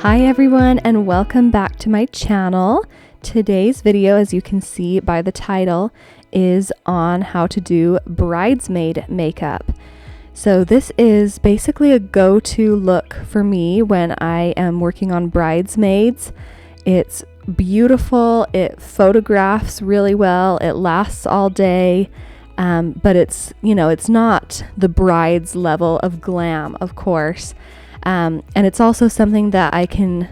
Hi everyone, and welcome back to my channel. Today's video, as you can see by the title, is on how to do bridesmaid makeup. So this is basically a go-to look for me when I am working on bridesmaids. It's beautiful, it photographs really well, it lasts all day, but it's not the bride's level of glam, of course. And it's also something that I can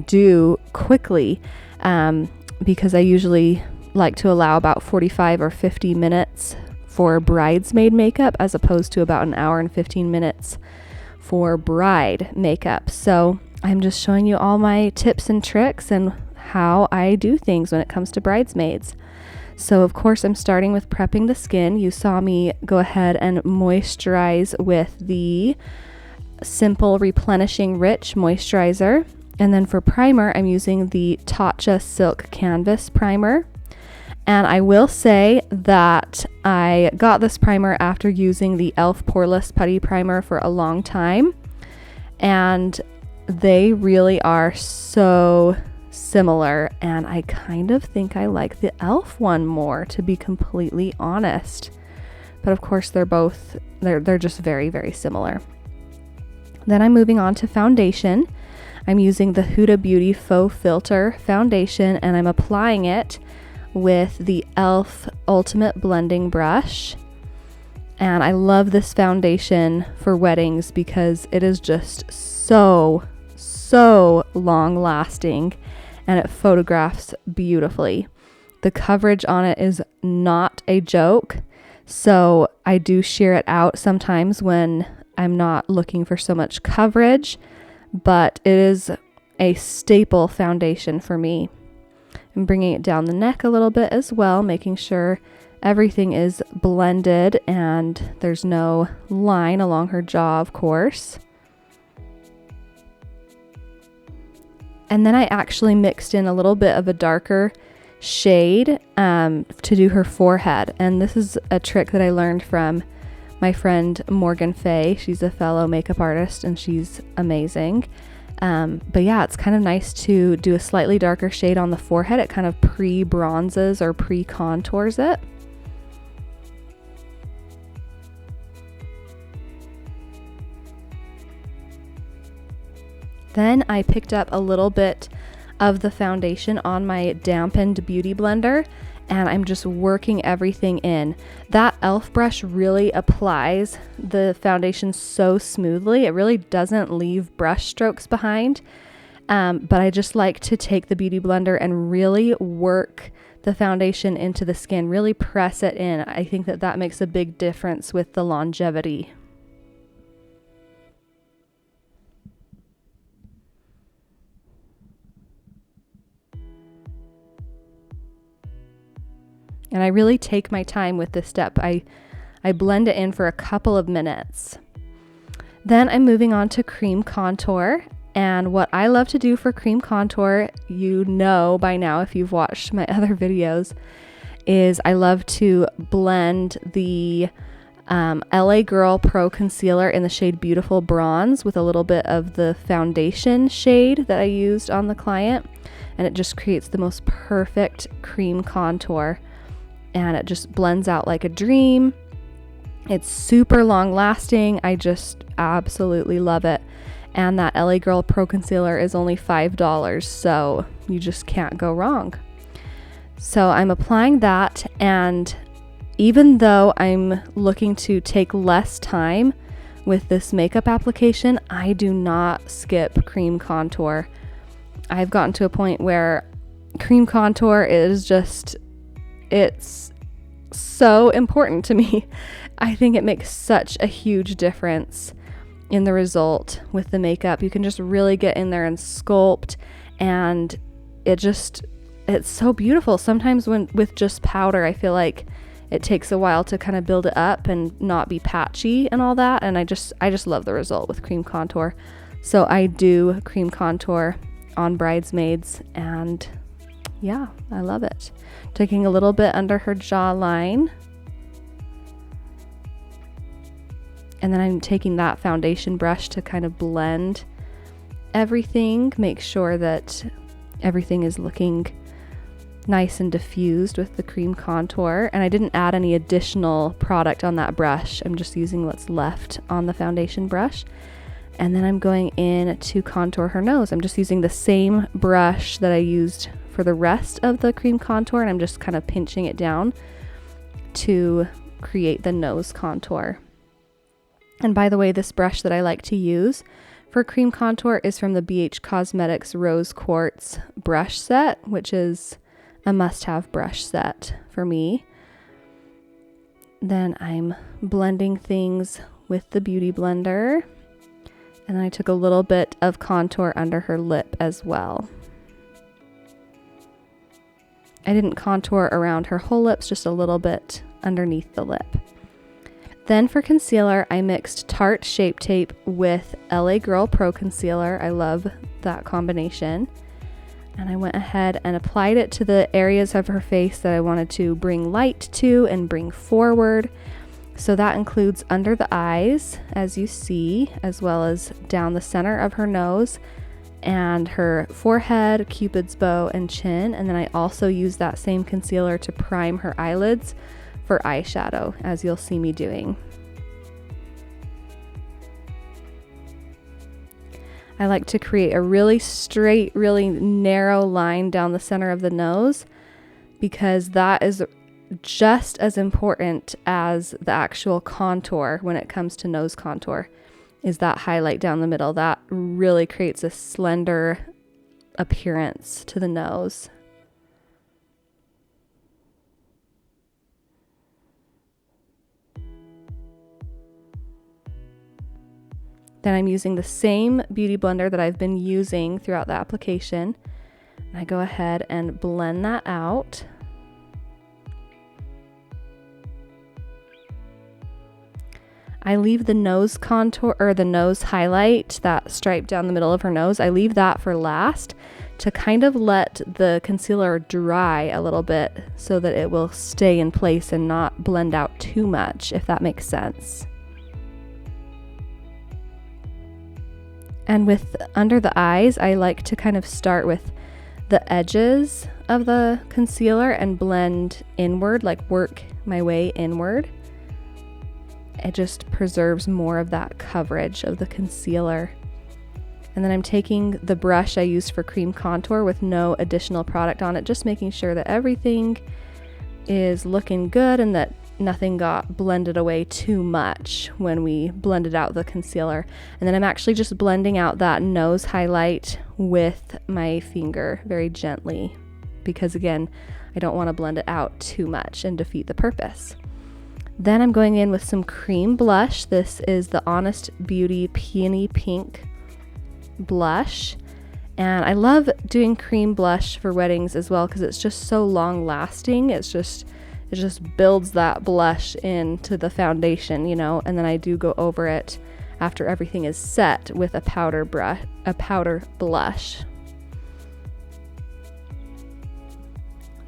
do quickly, because I usually like to allow about 45 or 50 minutes for bridesmaid makeup as opposed to about an hour and 15 minutes for bride makeup. So I'm just showing you all my tips and tricks and how I do things when it comes to bridesmaids. So of course I'm starting with prepping the skin. You saw me go ahead and moisturize with the Simple Replenishing Rich Moisturizer. And then for primer, I'm using the Tatcha Silk Canvas Primer. And I will say that I got this primer after using the e.l.f. Poreless Putty Primer for a long time. And they really are so similar. And I kind of think I like the e.l.f. one more, to be completely honest. But of course, they're just very, very similar. Then I'm moving on to foundation. I'm using the Huda Beauty Faux Filter Foundation, and I'm applying it with the e.l.f. Ultimate Blending Brush. And I love this foundation for weddings because it is just so long lasting and it photographs beautifully. The coverage on it is not a joke, so I do sheer it out sometimes when I'm not looking for so much coverage, but it is a staple foundation for me. I'm bringing it down the neck a little bit as well, making sure everything is blended and there's no line along her jaw, of course. And then I actually mixed in a little bit of a darker shade to do her forehead. And this is a trick that I learned from my friend Morgan Fay. She's a fellow makeup artist and she's amazing. But yeah, it's kind of nice to do a slightly darker shade on the forehead. It kind of pre-bronzes or pre-contours it. Then I picked up a little bit of the foundation on my dampened beauty blender, and I'm just working everything in. That e.l.f. brush really applies the foundation so smoothly. It really doesn't leave brush strokes behind. But I just like to take the beauty blender and really work the foundation into the skin, really press it in. I think that makes a big difference with the longevity. And I really take my time with this step. I blend it in for a couple of minutes. Then I'm moving on to cream contour. And what I love to do for cream contour, you know by now if you've watched my other videos, is I love to blend the LA Girl Pro Concealer in the shade Beautiful Bronze with a little bit of the foundation shade that I used on the client. And it just creates the most perfect cream contour. And it just blends out like a dream. It's super long lasting. I just absolutely love it. And that LA Girl Pro Concealer is only $5, so you just can't go wrong. So I'm applying that, and even though I'm looking to take less time with this makeup application, I do not skip cream contour. I've gotten to a point where cream contour is just, it's so important to me. I think it makes such a huge difference in the result with the makeup. You can just really get in there and sculpt, and it's so beautiful. Sometimes with just powder, I feel like it takes a while to kind of build it up and not be patchy and all that, and I just love the result with cream contour. So I do cream contour on bridesmaids, and yeah, I love it. Taking a little bit under her jawline. And then I'm taking that foundation brush to kind of blend everything, make sure that everything is looking nice and diffused with the cream contour. And I didn't add any additional product on that brush. I'm just using what's left on the foundation brush. And then I'm going in to contour her nose. I'm just using the same brush that I used for the rest of the cream contour, and I'm just kind of pinching it down to create the nose contour. And by the way, this brush that I like to use for cream contour is from the BH Cosmetics Rose Quartz brush set, which is a must-have brush set for me. Then I'm blending things with the Beauty Blender. And then I took a little bit of contour under her lip as well. I didn't contour around her whole lips, just a little bit underneath the lip. Then for concealer, I mixed Tarte Shape Tape with LA Girl Pro Concealer. I love that combination. And I went ahead and applied it to the areas of her face that I wanted to bring light to and bring forward. So that includes under the eyes, as you see, as well as down the center of her nose and her forehead, Cupid's bow, and chin. And then I also use that same concealer to prime her eyelids for eyeshadow, as you'll see me doing. I like to create a really straight, really narrow line down the center of the nose, because that is just as important as the actual contour when it comes to nose contour, is that highlight down the middle. That really creates a slender appearance to the nose. Then I'm using the same Beauty Blender that I've been using throughout the application. And I go ahead and blend that out. I leave the nose contour, or the nose highlight, that stripe down the middle of her nose, I leave that for last to kind of let the concealer dry a little bit so that it will stay in place and not blend out too much, if that makes sense. And with under the eyes, I like to kind of start with the edges of the concealer and blend inward, like work my way inward. It just preserves more of that coverage of the concealer. And then I'm taking the brush I used for cream contour with no additional product on it, just making sure that everything is looking good and that nothing got blended away too much when we blended out the concealer. And then I'm actually just blending out that nose highlight with my finger very gently, because again, I don't want to blend it out too much and defeat the purpose. Then I'm going in with some cream blush. This is the Honest Beauty Peony Pink blush. And I love doing cream blush for weddings as well, because it's just so long lasting. It just builds that blush into the foundation, you know, and then I do go over it after everything is set with a powder blush.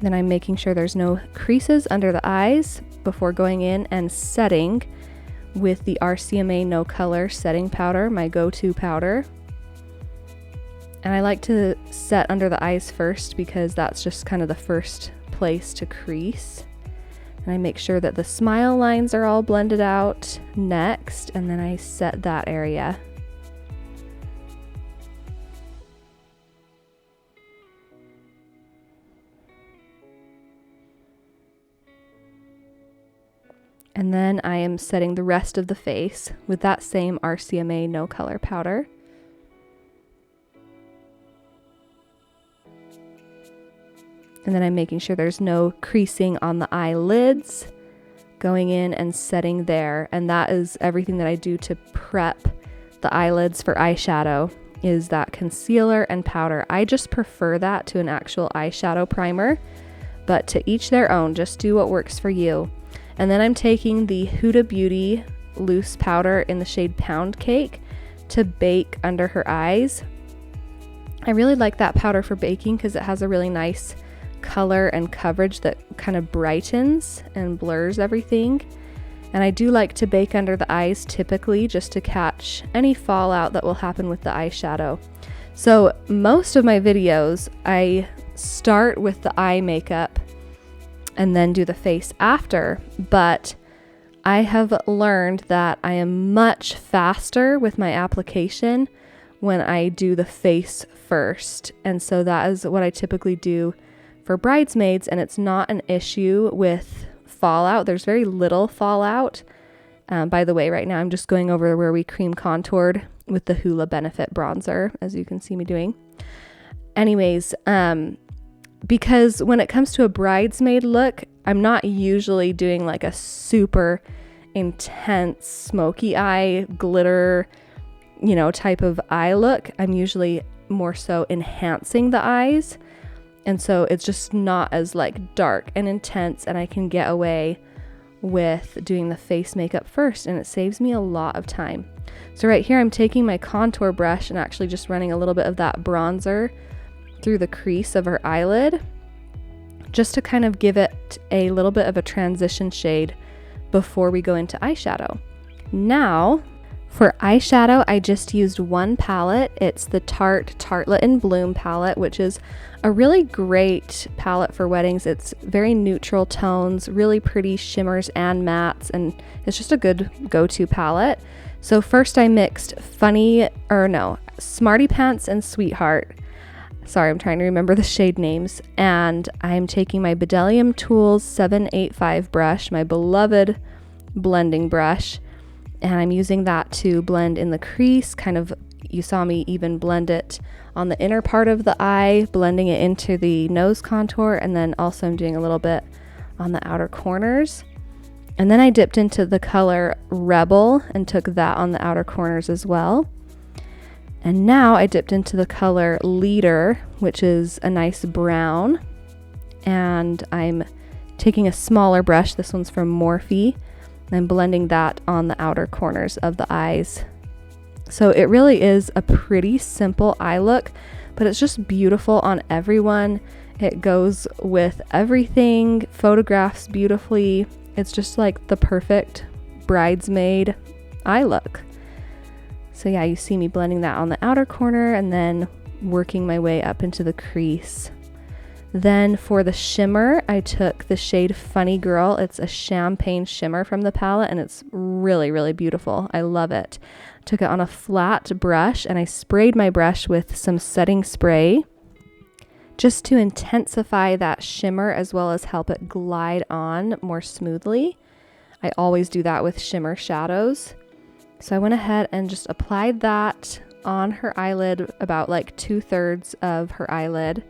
Then I'm making sure there's no creases under the eyes before going in and setting with the RCMA No Color setting powder, my go-to powder. And I like to set under the eyes first because that's just kind of the first place to crease. And I make sure that the smile lines are all blended out next, and then I set that area. And then I am setting the rest of the face with that same RCMA No Color powder. And then I'm making sure there's no creasing on the eyelids, going in and setting there. And that is everything that I do to prep the eyelids for eyeshadow, is that concealer and powder. I just prefer that to an actual eyeshadow primer, but to each their own. Just do what works for you. And then I'm taking the Huda Beauty loose powder in the shade Pound Cake to bake under her eyes. I really like that powder for baking because it has a really nice color and coverage that kind of brightens and blurs everything. And I do like to bake under the eyes typically, just to catch any fallout that will happen with the eyeshadow. So most of my videos, I start with the eye makeup and then do the face after, but I have learned that I am much faster with my application when I do the face first. And so that is what I typically do for Bridesmaids, and it's not an issue with fallout. There's very little fallout. By the way, right now I'm just going over where we cream contoured with the Hoola Benefit bronzer, as you can see me doing. Anyways, because when it comes to a bridesmaid look, I'm not usually doing like a super intense smoky eye glitter, you know, type of eye look. I'm usually more so enhancing the eyes. And so it's just not as like dark and intense, and I can get away with doing the face makeup first, and it saves me a lot of time. So right here I'm taking my contour brush and actually just running a little bit of that bronzer through the crease of her eyelid, just to kind of give it a little bit of a transition shade before we go into eyeshadow. Now for eyeshadow, I just used one palette. It's the Tarte Tartlet in Bloom palette, which is a really great palette for weddings. It's very neutral tones, really pretty shimmers and mattes, and it's just a good go-to palette. So first I mixed Smarty Pants and Sweetheart. Sorry, I'm trying to remember the shade names. And I'm taking my Bdellium Tools 785 brush, my beloved blending brush, and I'm using that to blend in the crease. Kind of, you saw me even blend it on the inner part of the eye, blending it into the nose contour, and then also I'm doing a little bit on the outer corners. And then I dipped into the color Rebel and took that on the outer corners as well. And now I dipped into the color Leader, which is a nice brown, and I'm taking a smaller brush. This one's from Morphe. I'm blending that on the outer corners of the eyes. So it really is a pretty simple eye look, but it's just beautiful on everyone. It goes with everything, photographs beautifully. It's just like the perfect bridesmaid eye look. So yeah, you see me blending that on the outer corner and then working my way up into the crease. Then for the shimmer, I took the shade Funny Girl. It's a champagne shimmer from the palette, and it's really, really beautiful. I love it. Took it on a flat brush, and I sprayed my brush with some setting spray just to intensify that shimmer as well as help it glide on more smoothly. I always do that with shimmer shadows. So I went ahead and just applied that on her eyelid, about like 2/3 of her eyelid.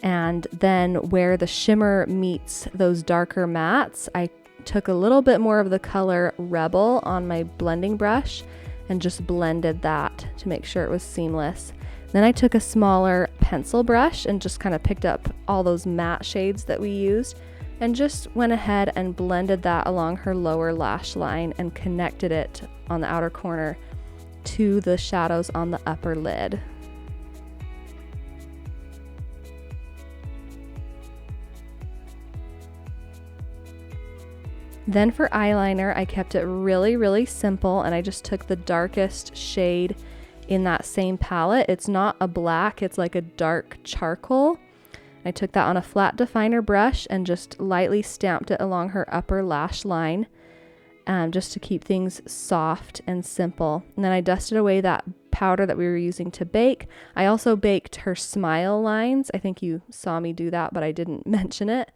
And then where the shimmer meets those darker mattes, I took a little bit more of the color Rebel on my blending brush and just blended that to make sure it was seamless. Then I took a smaller pencil brush and just kind of picked up all those matte shades that we used and just went ahead and blended that along her lower lash line and connected it on the outer corner to the shadows on the upper lid. Then for eyeliner, I kept it really, really simple, and I just took the darkest shade in that same palette. It's not a black, it's like a dark charcoal. I took that on a flat definer brush and just lightly stamped it along her upper lash line, just to keep things soft and simple. And then I dusted away that powder that we were using to bake. I also baked her smile lines. I think you saw me do that, but I didn't mention it.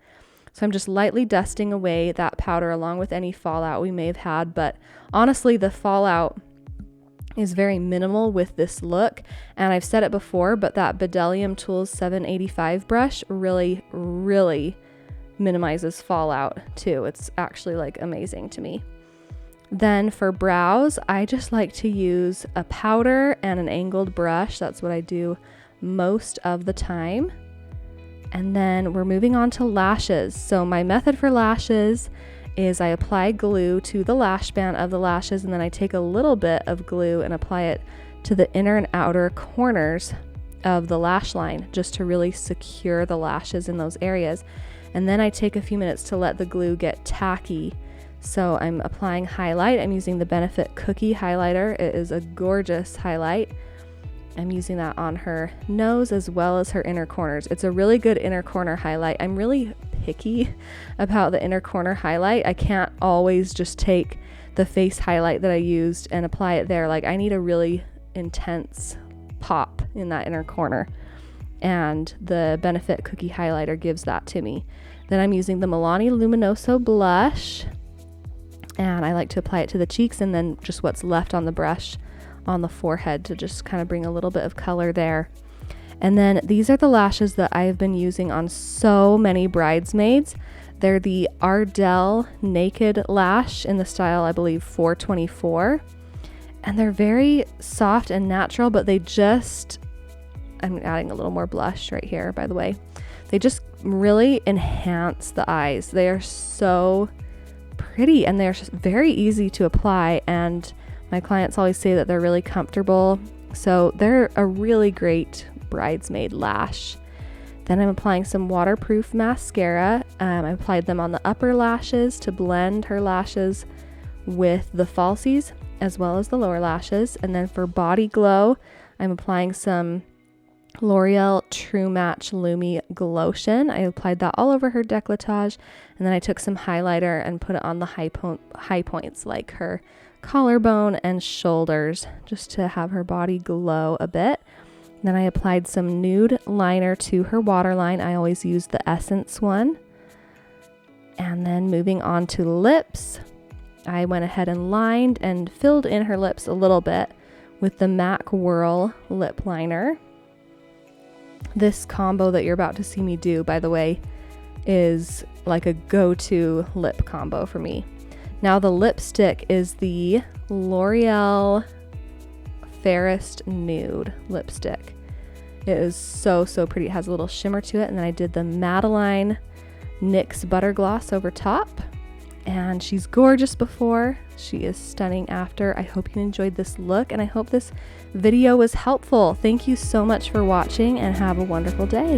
So I'm just lightly dusting away that powder along with any fallout we may have had, but honestly the fallout is very minimal with this look, and I've said it before, but that Bdellium Tools 785 brush really, really minimizes fallout too. It's actually like amazing to me. Then for brows, I just like to use a powder and an angled brush. That's what I do most of the time. And then we're moving on to lashes. So my method for lashes is I apply glue to the lash band of the lashes, and then I take a little bit of glue and apply it to the inner and outer corners of the lash line just to really secure the lashes in those areas. And then I take a few minutes to let the glue get tacky So I'm applying highlight. I'm using the Benefit Cookie highlighter. It is a gorgeous highlight. I'm using that on her nose as well as her inner corners. It's a really good inner corner highlight. I'm really picky about the inner corner highlight. I can't always just take the face highlight that I used and apply it there. Like, I need a really intense pop in that inner corner, and the Benefit Cookie highlighter gives that to me. Then I'm using the Milani Luminoso blush, and I like to apply it to the cheeks and then just what's left on the brush on the forehead to just kind of bring a little bit of color there. And then these are the lashes that I have been using on so many bridesmaids. They're the Ardell Naked Lash in the style, I believe, 424. And they're very soft and natural, but I'm adding a little more blush right here, by the way. They just really enhance the eyes. They are so pretty and they're very easy to apply, and my clients always say that they're really comfortable. So they're a really great bridesmaid lash. Then I'm applying some waterproof mascara. I applied them on the upper lashes to blend her lashes with the falsies as well as the lower lashes. And then for body glow, I'm applying some L'Oreal True Match Lumi Glotion. I applied that all over her décolletage, and then I took some highlighter and put it on the high points like her collarbone and shoulders, just to have her body glow a bit. Then I applied some nude liner to her waterline. I always use the Essence one. And then moving on to lips, I went ahead and lined and filled in her lips a little bit with the MAC Whirl lip liner. This combo that you're about to see me do, by the way, is like a go-to lip combo for me. Now the lipstick is the L'Oreal Fairest Nude lipstick. It is so pretty. It has a little shimmer to it. And then I did the Madeline NYX Butter Gloss over top. And she's gorgeous before. She is stunning after. I hope you enjoyed this look, and I hope this video was helpful. Thank you so much for watching, and have a wonderful day.